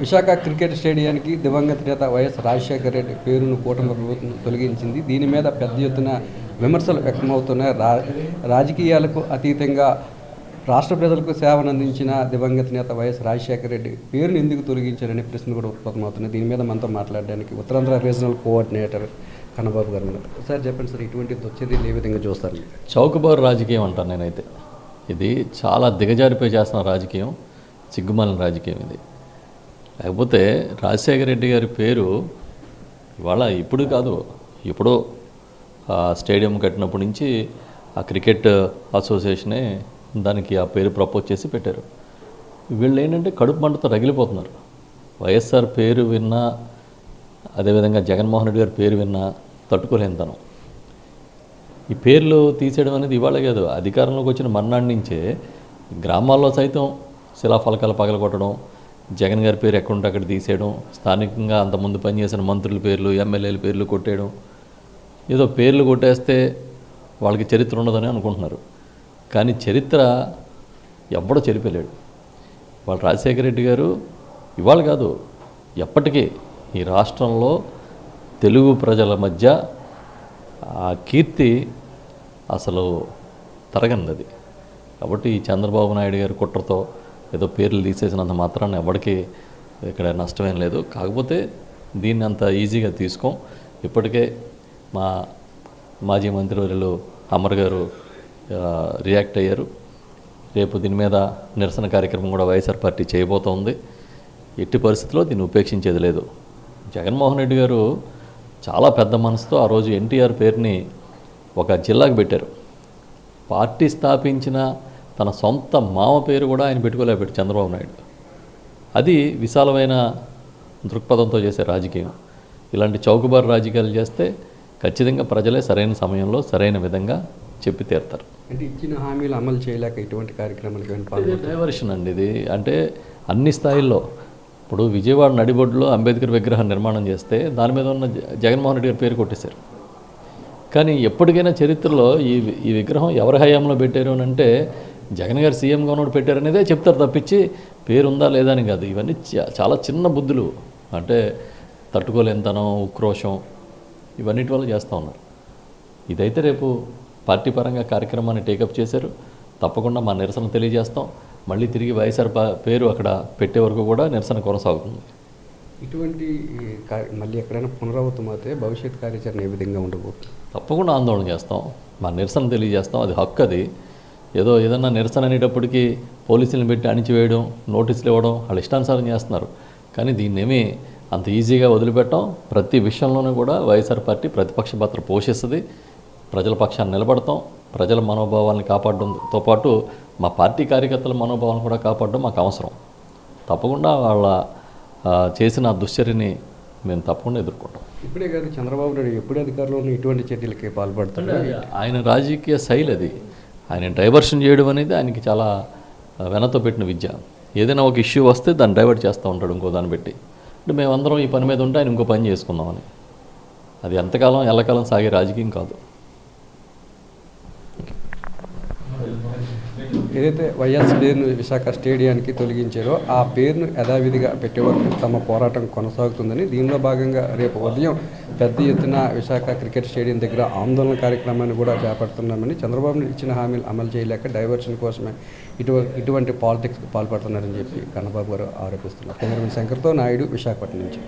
Visakha cricket స్టేడియానికి దివంగత నేత YS Rajasekhara Reddy పేరును కూటమి ప్రభుత్వం తొలగించింది. దీని మీద పెద్ద ఎత్తున విమర్శలు వ్యక్తమవుతున్నాయి. రాజకీయాలకు అతీతంగా రాష్ట్ర ప్రజలకు సేవనందించిన దివంగత నేత వైఎస్ రాజశేఖర రెడ్డి పేరును ఎందుకు తొలగించారనే ప్రశ్న కూడా ఉత్పన్నమవుతున్నాయి. దీని మీద మనతో మాట్లాడడానికి ఉత్తరాంధ్ర రీజనల్ కోఆర్డినేటర్ కన్నబాబు గారు ఉన్నారు. సార్ చెప్పండి సార్, ఇటువంటి దుశ్చర్యలు ఏ విధంగా చూస్తారు? చౌకబారు రాజకీయం అంటాను నేనైతే. ఇది చాలా దిగజారిపోయి చేస్తున్న రాజకీయం, సిగ్గుమాలిన రాజకీయం ఇది. లేకపోతే రాజశేఖర రెడ్డి గారి పేరు ఇవాళ ఇప్పుడు కాదు, ఎప్పుడో స్టేడియం కట్టినప్పటి నుంచి ఆ క్రికెట్ అసోసియేషనే దానికి ఆ పేరు ప్రపోజ్ చేసి పెట్టారు. వీళ్ళు ఏంటంటే కడుపు మంటతో రగిలిపోతున్నారు. వైఎస్ఆర్ పేరు విన్నా, అదేవిధంగా జగన్మోహన్ రెడ్డి గారి పేరు విన్నా తట్టుకోలేని తనం. ఈ పేర్లు తీసేయడం అనేది ఇవాళ కాదు, అధికారంలోకి వచ్చిన మర్నాడు నుంచే గ్రామాల్లో సైతం శిలాఫలకాలు పగలగొట్టడం, జగన్ గారి పేరు ఎక్కడుంటే అక్కడ తీసేయడం, స్థానికంగా అంతకుముందు పనిచేసిన మంత్రుల పేర్లు, ఎమ్మెల్యేల పేర్లు కొట్టేయడం. ఏదో పేర్లు కొట్టేస్తే వాళ్ళకి చరిత్ర ఉండదని అనుకుంటున్నారు. కానీ చరిత్ర ఎవ్వడో చెరిపోలేడు. వాళ్ళ రాజశేఖర రెడ్డి గారు ఇవాళ కాదు, ఎప్పటికీ ఈ రాష్ట్రంలో తెలుగు ప్రజల మధ్య ఆ కీర్తి అసలు తరగనిది. కాబట్టి ఈ చంద్రబాబు నాయుడు గారి కుట్రతో ఏదో పేర్లు తీసేసినంత మాత్రాన ఎవరికి ఇక్కడ నష్టమేం లేదు. కాకపోతే దీన్ని అంత ఈజీగా తీసుకోం. ఇప్పటికే మా మాజీ మంత్రివర్యులు అమర్ గారు రియాక్ట్ అయ్యారు. రేపు దీని మీద నిరసన కార్యక్రమం కూడా వైఎస్ఆర్ పార్టీ చేయబోతోంది. ఎట్టి పరిస్థితుల్లో దీన్ని ఉపేక్షించేది లేదు. జగన్మోహన్ రెడ్డి గారు చాలా పెద్ద మనసుతో ఆ రోజు ఎన్టీఆర్ పేరుని ఒక జిల్లాకు పెట్టారు. పార్టీ స్థాపించిన తన సొంత మామ పేరు కూడా ఆయన పెట్టుకోలేకపోయాడు చంద్రబాబు నాయుడు. అది విశాలమైన దృక్పథంతో చేసే రాజకీయం. ఇలాంటి చౌకబారు రాజకీయాలు చేస్తే ఖచ్చితంగా ప్రజలే సరైన సమయంలో సరైన విధంగా చెప్పి తీరుతారు. అంటే ఇచ్చిన హామీలు అమలు చేయలేక ఇటువంటి కార్యక్రమాలకు డైవర్షన్ అండి ఇది. అంటే అన్ని స్థాయిల్లో ఇప్పుడు విజయవాడ నడిబొడ్డులో అంబేద్కర్ విగ్రహం నిర్మాణం చేస్తే దాని మీద ఉన్న జగన్మోహన్ రెడ్డి గారి పేరు కొట్టేశారు. కానీ ఎప్పటికైనా చరిత్రలో ఈ విగ్రహం ఎవరి హయాంలో పెట్టారు అని అంటే జగన్ గారు సీఎంగా ఉన్నప్పుడు పెట్టారనేదే చెప్తారు తప్పించి పేరు ఉందా లేదా అని కాదు. ఇవన్నీ చాలా చిన్న బుద్ధులు, అంటే తట్టుకోలేనితనం, ఉక్రోషం, ఇవన్నిటి వల్ల చేస్తూ ఉన్నారు. ఇదైతే రేపు పార్టీ పరంగా కార్యక్రమాన్ని టేకప్ చేశారు. తప్పకుండా మా నిరసన తెలియజేస్తాం. మళ్ళీ తిరిగి వైఎస్ఆర్ పేరు అక్కడ పెట్టే వరకు కూడా నిరసన కొనసాగుతుంది. ఇటువంటి మళ్ళీ ఎక్కడైనా పునరావృతం అయితే భవిష్యత్ కార్యాచరణ ఏ విధంగా ఉండబోతుంది? తప్పకుండా ఆందోళన చేస్తాం, మా నిరసన తెలియజేస్తాం. అది హక్కు. అది ఏదన్నా నిరసన అనేటప్పటికీ పోలీసులను పెట్టి అణిచివేయడం, నోటీసులు ఇవ్వడం వాళ్ళ ఇష్టానుసారం చేస్తున్నారు. కానీ దీన్నేమీ అంత ఈజీగా వదిలిపెట్టాం. ప్రతి విషయంలోనూ కూడా వైఎస్ఆర్ పార్టీ ప్రతిపక్ష పాత్ర పోషిస్తుంది. ప్రజల పక్షాన్ని నిలబడతాం. ప్రజల మనోభావాలను కాపాడడంతో పాటు మా పార్టీ కార్యకర్తల మనోభావాలను కూడా కాపాడడం మాకు అవసరం. తప్పకుండా వాళ్ళ చేసిన దుశ్చర్యని మేము తప్పకుండా ఎదుర్కొంటాం. ఇప్పుడే కాదు, చంద్రబాబు నాయుడు ఎప్పుడు అధికారంలో ఉన్న ఇటువంటి చర్యలకి పాల్పడతాడు. ఆయన రాజకీయ శైలి అది. ఆయన డైవర్షన్ చేయడం అనేది ఆయనకి చాలా వెనతో పెట్టిన విద్య. ఏదైనా ఒక ఇష్యూ వస్తే దాన్ని డైవర్ట్ చేస్తూ ఉంటాడు ఇంకో దాన్ని పెట్టి. అంటే మేమందరం ఈ పని మీద ఉంటే ఆయన ఇంకో పని చేసుకుందామని. అది ఎంతకాలం ఎల్లకాలం సాగే రాజకీయం కాదు. ఏదైతే వైఎస్ పేరును విశాఖ స్టేడియానికి తొలగించారో ఆ పేరును యథావిధిగా పెట్టే వరకు తమ పోరాటం కొనసాగుతుందని, దీనిలో భాగంగా రేపు ఉదయం పెద్ద ఎత్తున విశాఖ క్రికెట్ స్టేడియం దగ్గర ఆందోళన కార్యక్రమాన్ని కూడా చేపడుతున్నామని, చంద్రబాబు ఇచ్చిన హామీలు అమలు చేయలేక డైవర్షన్ కోసమే ఇటువంటి పాలిటిక్స్కి పాల్పడుతున్నారని చెప్పి కన్నబాబు గారు ఆరోపిస్తున్నారు. కెమెరామెన్ శంకర్తో నాయుడు, విశాఖపట్నం నుంచి.